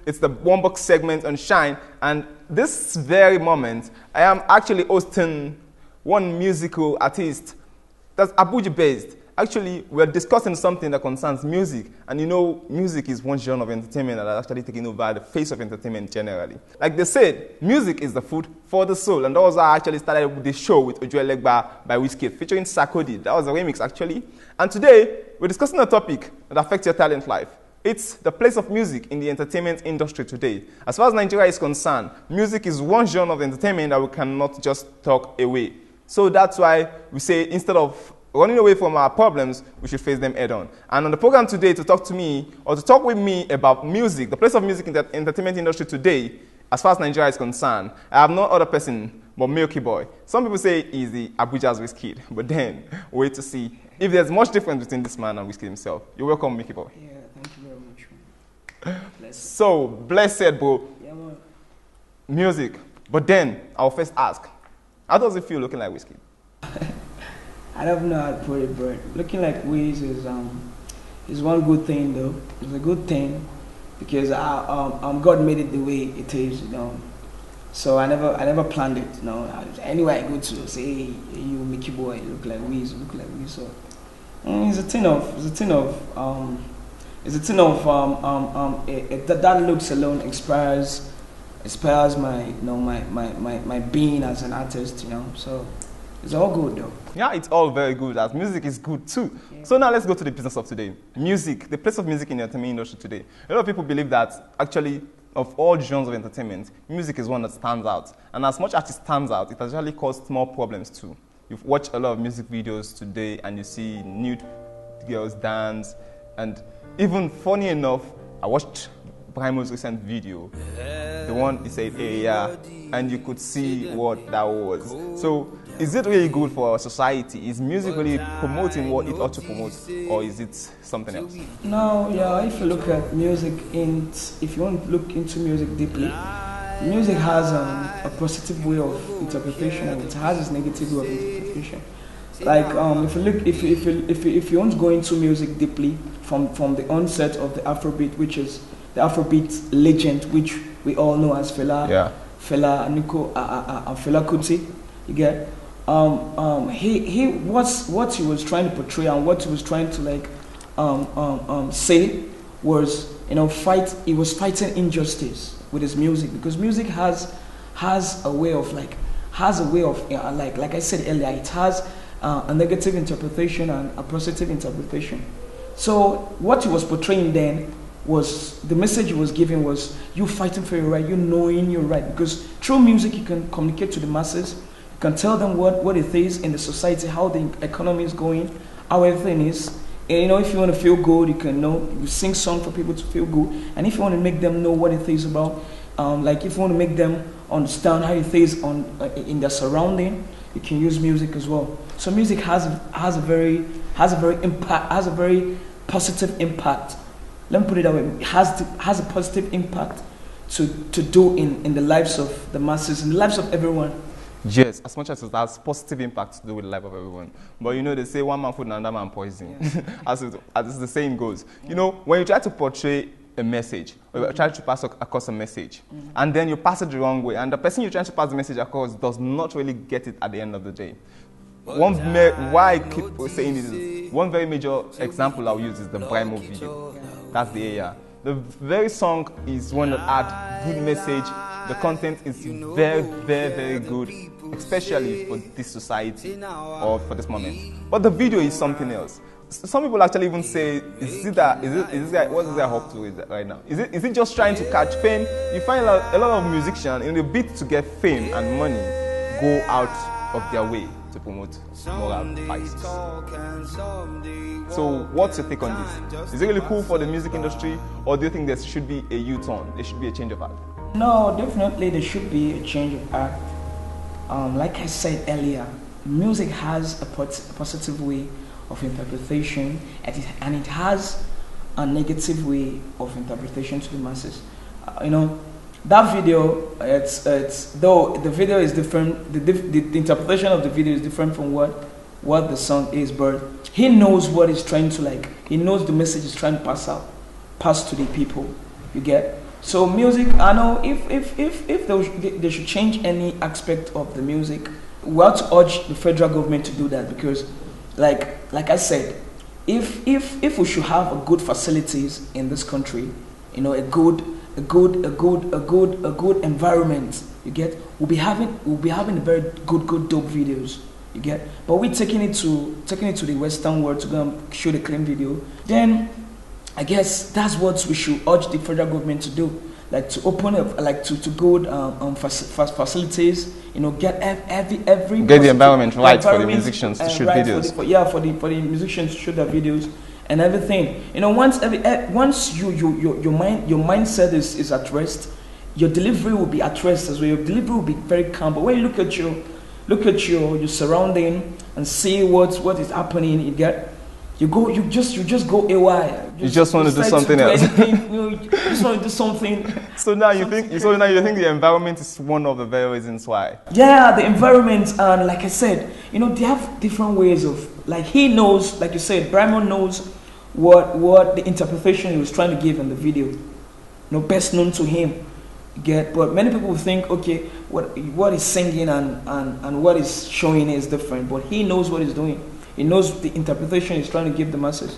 It's the One Box segment on Shine, and this very moment, I am actually hosting one musical artist that's Abuja based. Actually, we're discussing something that concerns music, and you know, music is one genre of entertainment that has actually taken over the face of entertainment generally. Like they said, music is the food for the soul, and that was how I actually started the show with Ojo Elegba by Wizkid, featuring Sarkodie. That was a remix, actually. And today, we're discussing a topic that affects your talent life. It's the place of music in the entertainment industry today. As far as Nigeria is concerned, music is one genre of entertainment that we cannot just talk away. So that's why we say, instead of running away from our problems, we should face them head on. And on the program today, to talk to me, or to talk with me about music, the place of music in the entertainment industry today, as far as Nigeria is concerned, I have no other person but Milky Boy. Some people say he's the Abuja's Wizkid, but then wait to see if there's much difference between this man and Wizkid himself. You're welcome, Milky Boy. Yeah, thank you very much. Blessed. So, blessed, bro. Yeah, man. Music. But then, I'll first ask, how does it feel looking like Wizkid? I don't know how to put it, but looking like Wiz is one good thing, though. It's a good thing because God made it the way it is, you know. So I never planned it, you know. Anywhere I go to, say, hey, you Milky Boy, you look like Wiz, you look like Wiz. So it's a thing of that looks alone inspires my, you know, my being as an artist, you know. So it's all good, though. Yeah, it's all very good, as music is good too. Yeah. So now let's go to the business of today. Music, the place of music in the entertainment industry today. A lot of people believe that actually, of all genres of entertainment, music is one that stands out. And as much as it stands out, it actually caused more problems too. You've watched a lot of music videos today and you see nude girls dance. And even funny enough, I watched Brimo's recent video, the one he said, hey, yeah, and you could see what that was. So, is it really good for our society? Is music really promoting what it ought to promote, or is it something else? No, yeah, if you look at music, if you want to look into music deeply, music has a positive way of interpretation and it has its negative way of interpretation. Like if you want to go into music deeply from the onset of the Afrobeat, which is the Afrobeat legend, which we all know as Fela, yeah. Fela Kuti, you get. He what he was trying to portray and what he was trying to say was, you know, he was fighting injustice with his music, because music has a way of like I said earlier, it has a negative interpretation and a positive interpretation. So what he was portraying then was, the message he was giving was, you fighting for your right, you knowing your right, because through music you can communicate to the masses, you can tell them what it is in the society, how the economy is going, how everything is. And, you know, if you want to feel good, you can know, you sing songs for people to feel good, and if you want to make them know what it is about, like if you want to make them understand how it is in their surrounding, you can use music as well. So music has a very positive impact. Let me put it that way. It has a positive impact to do in the lives of the masses, in the lives of everyone. Yes, as much as it has positive impact to do with the life of everyone. But you know, they say one man food and another man poison, yeah. as the saying goes. Yeah. You know, when you try to portray a message, or you try to pass across a message, and then you pass it the wrong way, and the person you're trying to pass the message across does not really get it at the end of the day. Why I keep saying this is, one very major example I'll use is the Brimo video. That's the area. The very song is one that had good message. The content is very, very, very good, especially for this society or for this moment. But the video is something else. Some people actually even say, is this guy, what is this guy up to right now? Is it just trying to catch fame? You find a lot of musicians, in the bid to get fame and money, go out of their way to promote moral vices. So what's your take on this? Is it really cool for the music industry, or do you think there should be a U-turn? There should be a change of heart? No, definitely there should be a change of heart. Like I said earlier, music has a positive way of interpretation, and it has a negative way of interpretation to the masses. You know, that video, it's though the video is different, the interpretation of the video is different from what the song is, but he knows what he's trying to, like, he knows the message he's trying to pass to the people, you get. So music, I know if they should change any aspect of the music, we have to urge the federal government to do that because, like I said, if we should have a good facilities in this country, you know, a good environment, you get, we'll be having a very good dope videos, you get. But we're taking it to the Western world to go and shoot a clean video. Then I guess that's what we should urge the federal government to do, like to open up, like to good facilities, you know, get every Get the environment right for the musicians to shoot right videos. for the musicians to shoot their videos and everything. You know, once your mindset is at rest, your delivery will be at rest as well. Your delivery will be very calm. But when you look at your surrounding and see what is happening, you just go AY. You just want to do something else. You just want to do something. So now you think the environment is one of the very reasons why. Yeah, the environment, and like I said, you know, they have different ways of, like, he knows, like you said, Bryman knows what the interpretation he was trying to give in the video. You know, best known to him. But many people think, okay, what he's singing and what he's showing is different. But he knows what he's doing. He knows the interpretation he's trying to give the masses.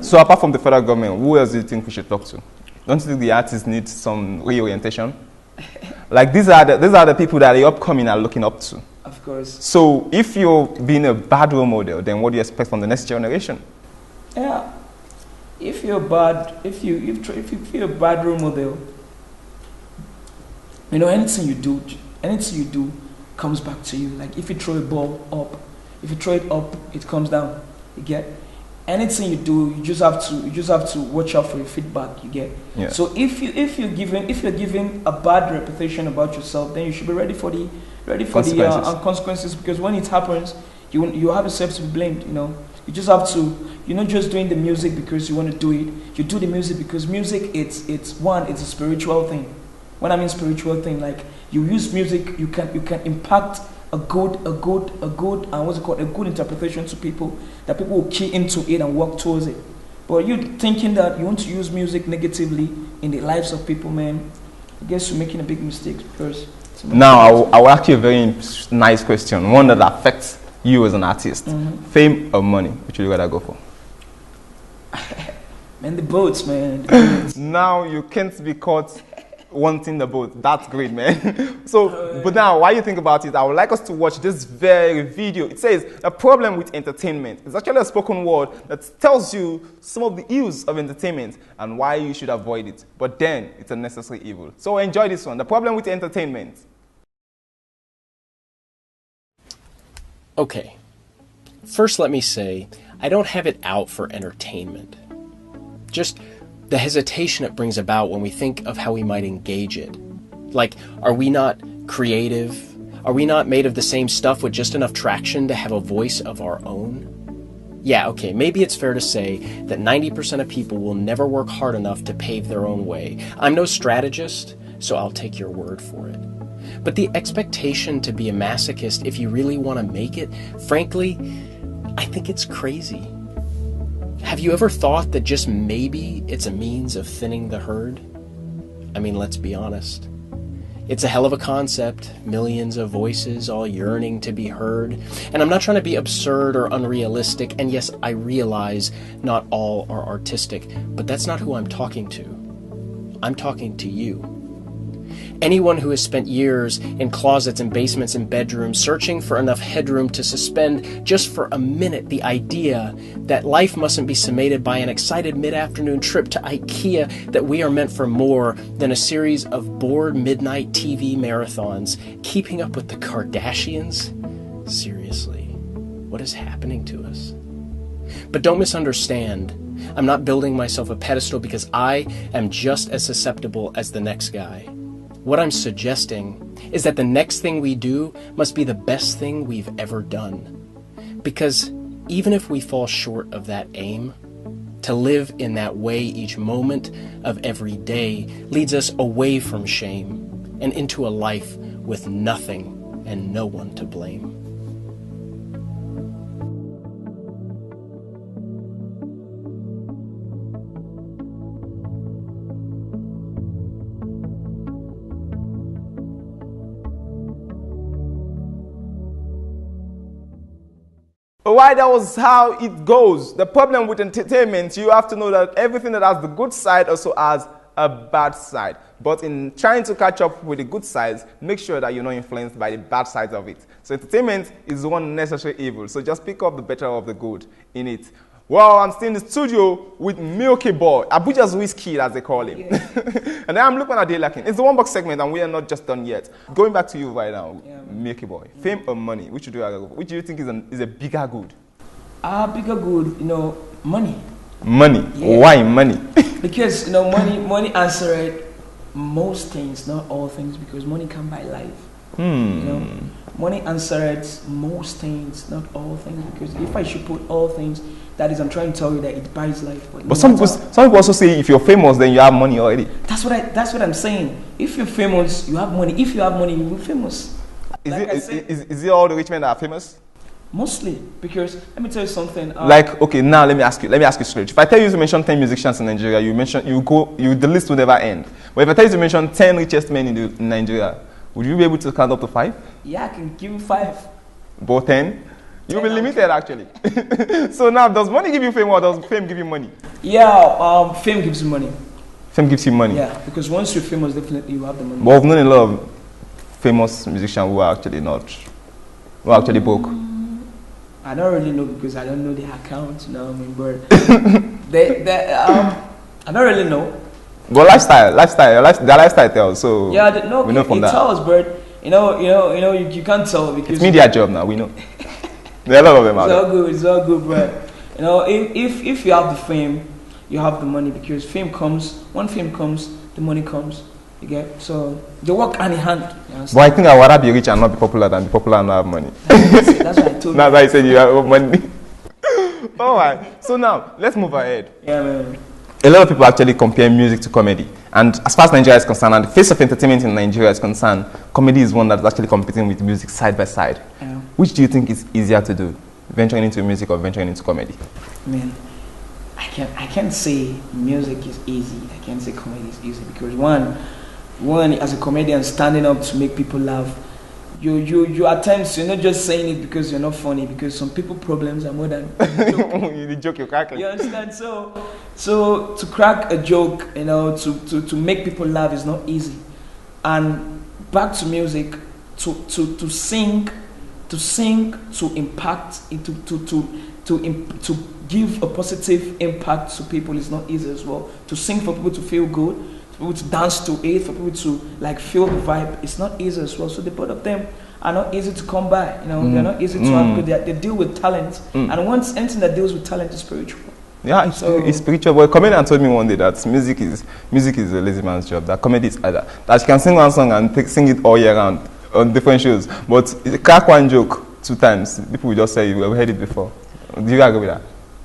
So apart from the federal government, who else do you think we should talk to? Don't you think the artists need some reorientation? Like these are the people that the upcoming are looking up to. Of course. So if you're being a bad role model, then what do you expect from the next generation? Yeah. If you're a bad role model, you know, anything you do comes back to you. Like if you throw a ball up, if you throw it up, it comes down. You get? Anything you do, you just have to watch out for your feedback. You get? Yeah. So if you're giving a bad reputation about yourself, then you should be ready for the consequences. Because when it happens, you have yourself to be blamed. You know, you just have to. You're not just doing the music because you want to do it. You do the music because music it's a spiritual thing. When I mean spiritual thing, like you use music, you can impact a good interpretation to people, that people will key into it and work towards it. But you thinking that you want to use music negatively in the lives of people, man, I guess you're making a big mistake. Because now I will ask you a very nice question, one that affects you as an artist. Fame or money, which would you rather go for? Man, the boats, man. The boats. Now you can't be caught wanting the boat. That's great, man. So, but now, while you think about it, I would like us to watch this very video. It says, the problem with entertainment. It's actually a spoken word that tells you some of the ills of entertainment and why you should avoid it. But then, it's a necessary evil. So enjoy this one. The problem with entertainment. Okay. First, let me say, I don't have it out for entertainment. Just the hesitation it brings about when we think of how we might engage it. Like, are we not creative? Are we not made of the same stuff with just enough traction to have a voice of our own? Yeah, okay, maybe it's fair to say that 90% of people will never work hard enough to pave their own way. I'm no strategist, so I'll take your word for it. But the expectation to be a masochist if you really want to make it, frankly, I think it's crazy. Have you ever thought that just maybe it's a means of thinning the herd? I mean, let's be honest. It's a hell of a concept, millions of voices all yearning to be heard. And I'm not trying to be absurd or unrealistic, and yes, I realize not all are artistic, but that's not who I'm talking to. I'm talking to you. Anyone who has spent years in closets and basements and bedrooms searching for enough headroom to suspend just for a minute the idea that life mustn't be summated by an excited mid-afternoon trip to IKEA, that we are meant for more than a series of bored midnight TV marathons, keeping up with the Kardashians? Seriously, what is happening to us? But don't misunderstand. I'm not building myself a pedestal because I am just as susceptible as the next guy. What I'm suggesting is that the next thing we do must be the best thing we've ever done. Because even if we fall short of that aim, to live in that way each moment of every day leads us away from shame and into a life with nothing and no one to blame. Alright, that was how it goes. The problem with entertainment, you have to know that everything that has the good side also has a bad side. But in trying to catch up with the good sides, make sure that you're not influenced by the bad sides of it. So entertainment is one necessary evil. So just pick up the better of the good in it. Well, I'm still in the studio with Milky Boy, Abuja's Wizkid as they call him. Yeah. And I'm looking at Daylakin. It's the one box segment and we are not just done yet. Going back to you right now, Milky Boy. Fame or money? Which do you think is a bigger good? Bigger good, money. Money? Yeah. Why money? Because, money answers most things, not all things, because money can buy life. Money answers most things, not all things, because if I should put all things, that is, I'm trying to tell you that it buys life. But some people also say if you're famous, then you have money already. That's what I'm saying. If you're famous, you have money. If you have money, you'll be famous. Is it all the rich men that are famous? Mostly, because let me tell you something. Okay, now let me ask you straight. If I tell you to mention 10 musicians in Nigeria, the list will never end. But if I tell you to mention 10 richest men in Nigeria, would you be able to count up to 5? Yeah, I can give you 5. But 10? You'll be limited actually. So now, does money give you fame or does fame give you money? Yeah, fame gives you money. Fame gives you money? Yeah, because once you're famous, definitely you have the money. But I've known a lot of famous musicians who are actually broke. I don't really know because I don't know their account, but I don't really know. But their lifestyle tells, so yeah, we know from it that. tells, but you can't tell because it's media job now. We know. There are a lot of them out there. It's all good, but if you have the fame, you have the money because fame comes. When fame comes, the money comes. You get so they work hand in hand. But I think I'd rather be rich and not be popular than be popular and not have money. That's what I told you. That's why I said you have money. All right. So now let's move ahead. Yeah, man. A lot of people actually compare music to comedy. And as far as Nigeria is concerned, and the face of entertainment in Nigeria is concerned, comedy is one that's actually competing with music side by side. Yeah. Which do you think is easier to do? Venturing into music or venturing into comedy? Man, I can't say music is easy. I can't say comedy is easy because one as a comedian standing up to make people laugh, you at times you're not just saying it because you're not funny, because some people problems are more than the joke you're cracking. You understand? So to crack a joke, to make people laugh is not easy. And back to music, to sing, to impact, to give a positive impact to people is not easy as well. To sing for people to feel good, for people to dance to it, for people to feel the vibe, it's not easy as well. So the both of them are not easy to come by. They're not easy to have good. They deal with talent, and once anything that deals with talent is spiritual. Yeah, it's spiritual. But a comedian told me one day that music is a lazy man's job. That comedy is either that you can sing one song and sing it all year round on different shows, but crack one joke 2 times, people will just say you've heard it before. Do you agree with that?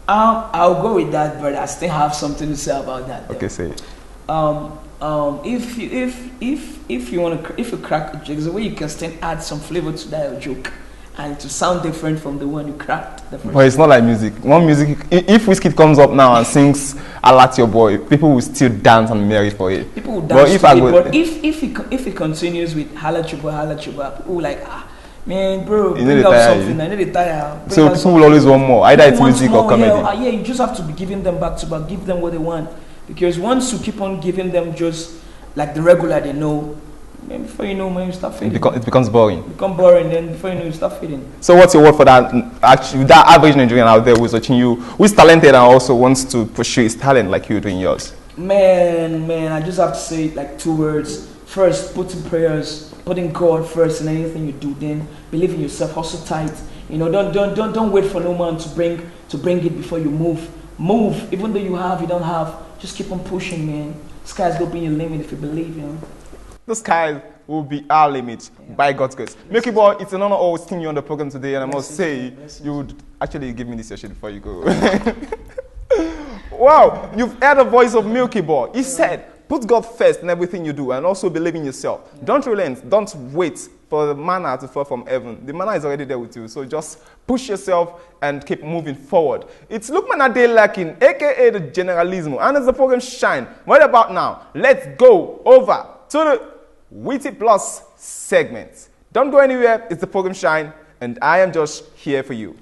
I'll go with that, but I still have something to say about that. Okay, say it. If you crack a joke, there's a way you can still add some flavor to that joke and to sound different from the one you cracked the first. But it's not like music. If Wizkid comes up now and sings "I Like Your Boy," people will still dance and marry for it. People will dance but if he continues with "Holla Chuba," people will like, man, bro, bring up something. I need to tire. So people will always want more. Either it's music or comedy. Yeah, you just have to be giving them back to back. Give them what they want. Because once you keep on giving them just like the regular they know, man, before you know, man, you start fading. It becomes boring. Then before you know, you start fading. So what's your word for that? Actually, that average Nigerian out there who's watching you, who's talented and also wants to pursue his talent like you're doing yours? Man, I just have to say like 2 words. First, put in prayers, putting God first in anything you do. Then believe in yourself, hustle tight. Don't wait for no man to bring it before you move. Move, even though you don't have. Just keep on pushing, man. Sky's gonna be your limit if you believe, The sky will be our limit by God's grace. Milky Boy, it's an honor hosting you on the program today, and I must say, you would actually give me this session before you go. Wow, you've heard the voice of Milky Boy. He said, put God first in everything you do and also believe in yourself. Don't relent, don't wait for the manna to fall from heaven. The manna is already there with you, so just push yourself and keep moving forward. It's Lukman Adelakin, aka the Generalismo, and it's the program Shine. What about now? Let's go over to the Witty Plus segment. Don't go anywhere, it's the program Shine, and I am just here for you.